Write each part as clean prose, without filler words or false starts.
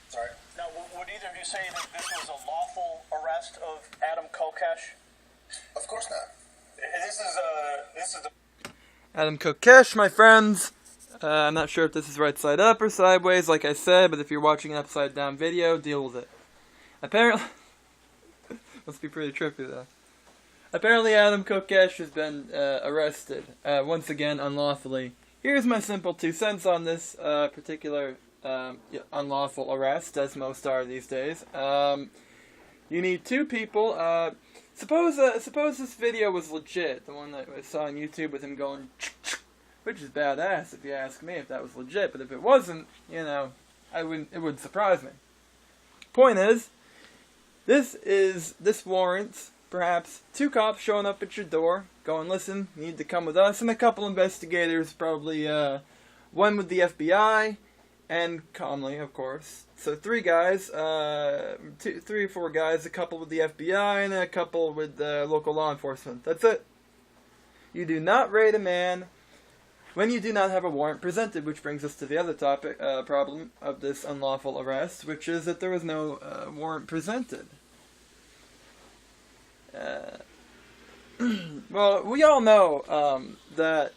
Sorry. Now, would either of you say that this was a lawful arrest of Adam Kokesh? Of course not. This is the Adam Kokesh, my friends. I'm not sure if this is right side up or sideways, like I said, but if you're watching an upside down video, deal with it. Apparently, must be pretty trippy though. Apparently Adam Kokesh has been arrested, once again unlawfully. Here's my simple 2 cents on this particular unlawful arrest, as most are these days. You need 2 people. Suppose this video was legit, the one that I saw on YouTube with him going, which is badass if you ask me, if that was legit. But if it wasn't, you know, it wouldn't surprise me. Point is, this warrants perhaps 2 cops showing up at your door, going, listen, you need to come with us, and a couple investigators, probably one with the FBI, and calmly, of course. So 3 guys, 3 or 4 guys, a couple with the FBI, and a couple with local law enforcement. That's it. You do not raid a man when you do not have a warrant presented, which brings us to the other topic, problem of this unlawful arrest, which is that there was no warrant presented. Well, we all know that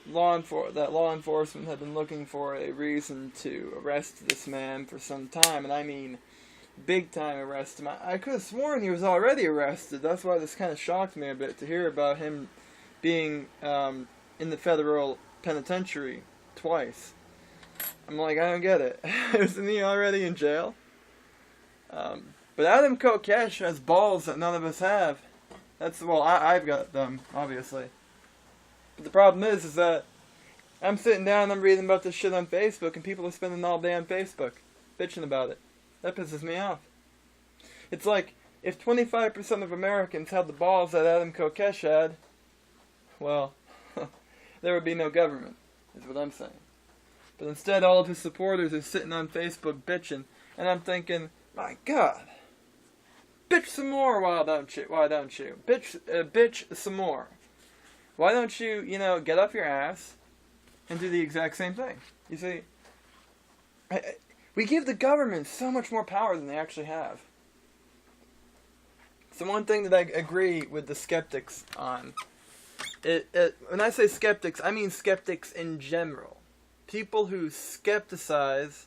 law enforcement had been looking for a reason to arrest this man for some time, and I mean big time arrest him. I could have sworn he was already arrested. That's why this kind of shocked me a bit to hear about him being in the federal penitentiary twice. I'm like, I don't get it. Isn't he already in jail? But Adam Kokesh has balls that none of us have. I've got them, obviously. But the problem is that I'm sitting down and I'm reading about this shit on Facebook, and people are spending all day on Facebook bitching about it. That pisses me off. It's like, if 25% of Americans had the balls that Adam Kokesh had, well, there would be no government, is what I'm saying. But instead, all of his supporters are sitting on Facebook bitching, and I'm thinking, my God, bitch some more, why don't you? Bitch some more. Why don't you, get up your ass and do the exact same thing? You see, we give the government so much more power than they actually have. It's the one thing that I agree with the skeptics on. When I say skeptics, I mean skeptics in general. People who skepticize,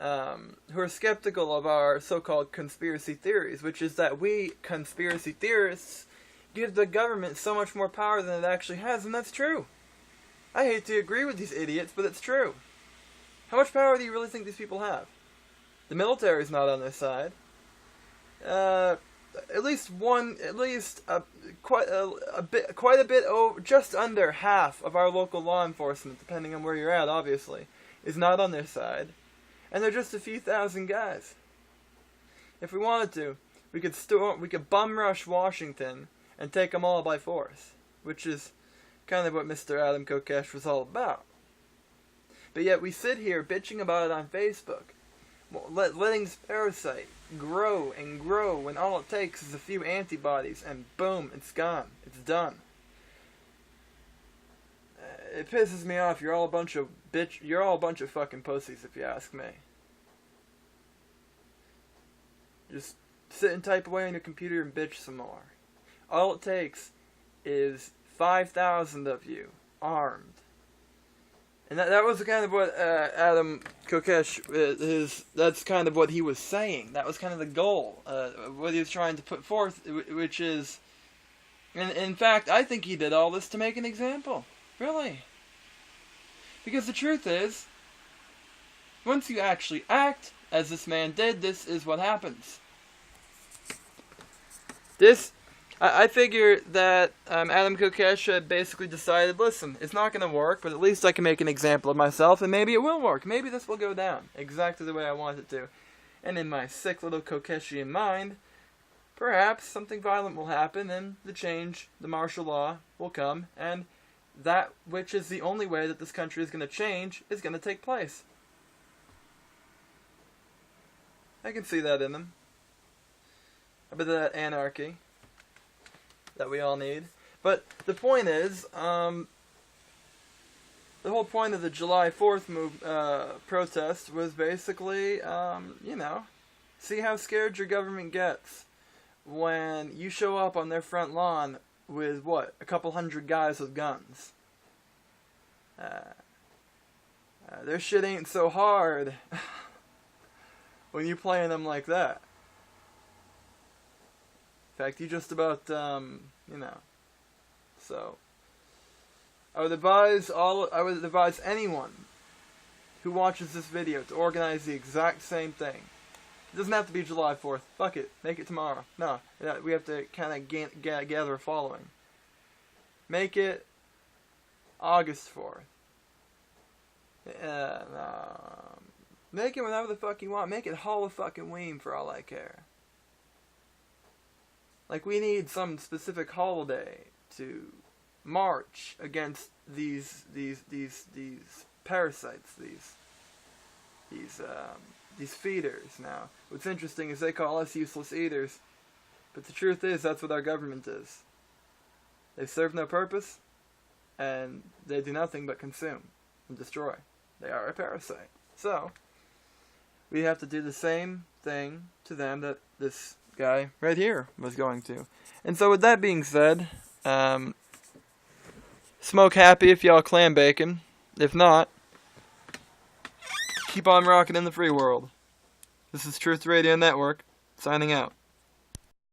who are skeptical of our so-called conspiracy theories, which is that we conspiracy theorists give the government so much more power than it actually has, and that's true. I hate to agree with these idiots, but it's true. How much power do you really think these people have? The military's not on their side. Quite a bit over, just under half of our local law enforcement, depending on where you're at, obviously, is not on their side. And they're just a few thousand guys. If we wanted to, we could bum rush Washington and take them all by force, which is kind of what Mr. Adam Kokesh was all about. But yet we sit here bitching about it on Facebook, letting this parasite grow and grow when all it takes is a few antibodies and boom, it's gone. It's done. It pisses me off. You're all a bunch of fucking pussies, if you ask me. Just sit and type away on your computer and bitch some more. All it takes is 5,000 of you armed. And that was kind of what Adam Kokesh, that's kind of what he was saying. That was kind of the goal, what he was trying to put forth, which is, and in fact, I think he did all this to make an example. Really. Because the truth is, once you actually act, as this man did, this is what happens. I figure that Adam Kokesh had basically decided, listen, it's not going to work, but at least I can make an example of myself, and maybe it will work. Maybe this will go down exactly the way I want it to. And in my sick little Kokeshian mind, perhaps something violent will happen, and the martial law will come, and that which is the only way that this country is going to change is going to take place. I can see that in them. A bit of that anarchy that we all need. But the point is, the whole point of the July 4th protest was basically, see how scared your government gets when you show up on their front lawn with, a couple hundred guys with guns. Their shit ain't so hard when you playing them like that. In fact, you just about, so... I would advise anyone who watches this video to organize the exact same thing. It doesn't have to be July 4th. Fuck it. Make it tomorrow. No. We have to kind of gather a following. Make it August 4th. Make it whenever the fuck you want. Make it Halloween for all I care. Like, we need some specific holiday to march against these parasites, these feeders. Now, what's interesting is they call us useless eaters, but the truth is that's what our government is. They serve no purpose, and they do nothing but consume and destroy. They are a parasite. So, we have to do the same thing to them that this guy right here was going to. And so with that being said, smoke happy if y'all clam bacon. If not, keep on rocking in the free world. This is Truth Radio Network, signing out.